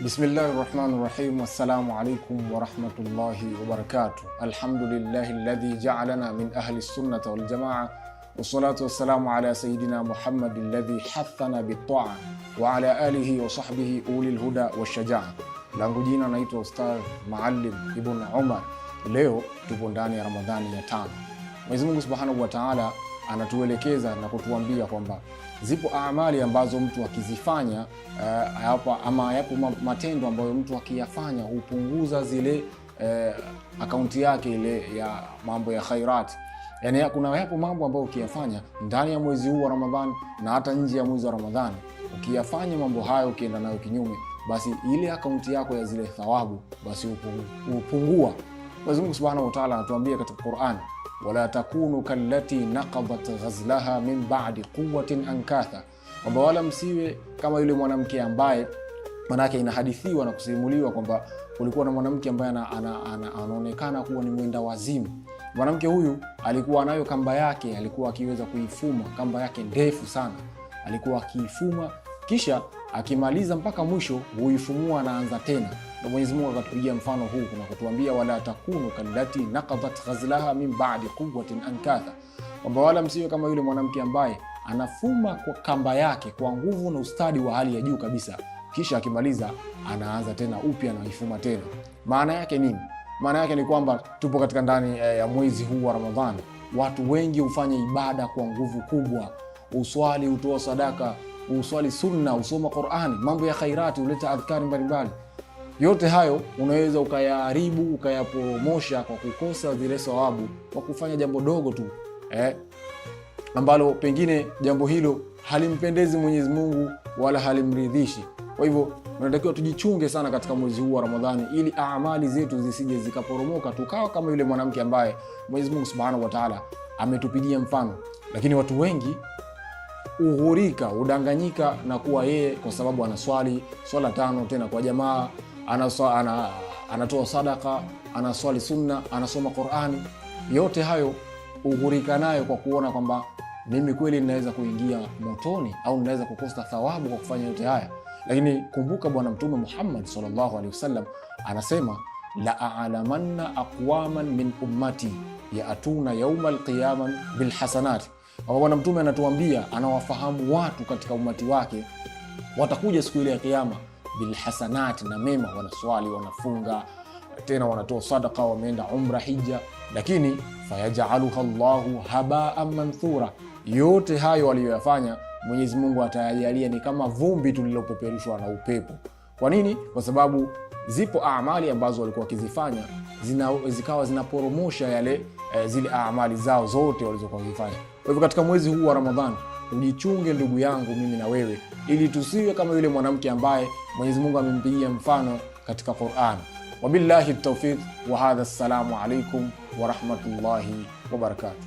Bismillahirrahmanirrahim. Assalamu alaikum wa rahmatullahi wa barakatuh. Alhamdulillahi alladhi ja'alana min ahli sunnati wal jamaa. Wassalatu wassalamu ala sayidina Muhammadin alladhi hathana bit-ta'a wa ala alihi wa sahbihi ulil huda wash-shaja'a. Langu jina naitwa Ustadh Maalim Ibn Umar. Leo tupo ndani ya Ramadhani ya 5. Mwenyezi Mungu Subhanahu wa Ta'ala anatuelekeza na kutuambia kwamba zipo amali ambazo mtu akizifanya yapo matendo ambayo mtu akiyafanya hupunguza zile akaunti yake ile ya mambo ya khairat. Yani yapo mambo ambayo ukiyafanya ndani ya mwezi huu wa Ramadhani na hata nje ya mwezi wa Ramadhani, ukiyafanya mambo hayo ukienda nayo kinyume, basi ile akaunti yako ya zile thawabu basi hupungua. Mwenyezi Mungu Subhanahu wa Ta'ala anatuambia katika Qur'an, wala takunu kallati naqadat ghazlaha min ba'di quwwatin ankatha, kwamba wala msiwe kama yule mwanamke ambaye, manake inahadithiwa na kusimuliwa kwamba kulikuwa na mwanamke ambaye anaonekana kuwa ni mwenda wazimu. Mwanamke huyu alikuwa nayo kamba yake, alikuwa akiweza kuifuma, kamba yake ndefu sana, alikuwa akiifuma kisha akimaliza mpaka mwisho huifumua na anza tena. Na Mwenyezi Mungu akatupigia mfano huu kuna kutuambia, wala takunu kallati naqadat ghazlaha min ba'di quwwatin ankatha, kwamba wala msiwe kama yule mwanamke ambaye anafuma kwa kamba yake kwa nguvu na ustadi wa hali ya juu kabisa, kisha akimaliza anaanza tena upya na ifuma tena. Maana yake nini? Maana yake ni kwamba tupo katika ndani ya mwezi huu wa Ramadhani. Watu wengi hufanya ibada kwa nguvu kubwa, uswali, utoa sadaka, uswali sunna, usoma Qur'ani, mambo ya khairati, uleta adhkari mbalimbali. Yote hayo unaweza ukayaharibu, ukayaporomosha kwa kukosa zile thawabu kwa kufanya jambo dogo tu ambalo pengine jambo hilo halimpendezi Mwenyezi Mungu wala halimridhishi. Kwa hivyo tunatakiwa tujichunge sana katika mwezi huu wa Ramadhani, ili amali zetu zisije zikaporomoka tukawa kama yule mwanamke ambaye Mwenyezi Mungu Subhanahu wa Ta'ala ametupigia mfano. Lakini watu wengi udanganyika na kuwa yeye kwa sababu anaswali swala 5 tena kwa jamaa, anatoa sadaka, anaswali sunna, anasoma Qur'ani, yote hayo uhurika nayo kwa kuona kwamba mimi kweli ninaweza kuingia motoni au ninaweza kukosa thawabu kwa kufanya yote haya. Lakini kumbuka Bwana Mtume Muhammad sallallahu alaihi wasallam anasema, la a'lamanna aqwaman min ummati ya'tuna yawmal qiyamah bil hasanat. Bwana Mtume anatuambia anawafahamu watu katika umati wake watakuja siku ile ya kiyama bil hasanat, na mema, wanaswali, wanafunga, tena wanatoa sadaka, wameenda umra, hija, lakini fayaj'aluha Allahu haba'an manthura. Yote hayo waliyoyafanya Mwenyezi Mungu atayajalia ni kama vumbi tulilopeperushwa na upepo. Kwa nini? Kwa sababu zipo amali ambazo walikuwa wakizifanya zikawa zinaporomosha yale zile amali zao zote walizokuwa wakifanya. Kwa hivyo katika mwezi huu wa Ramadhani ujichunge ndugu yangu, mimi na wewe, ili tusiwe kama yule mwanamke ambaye Mwenyezi Mungu amempigia mfano katika Qur'an. Wabillahi tawfiq wa hadha, assalamu alaikum wa rahmatullahi wa barakatuh.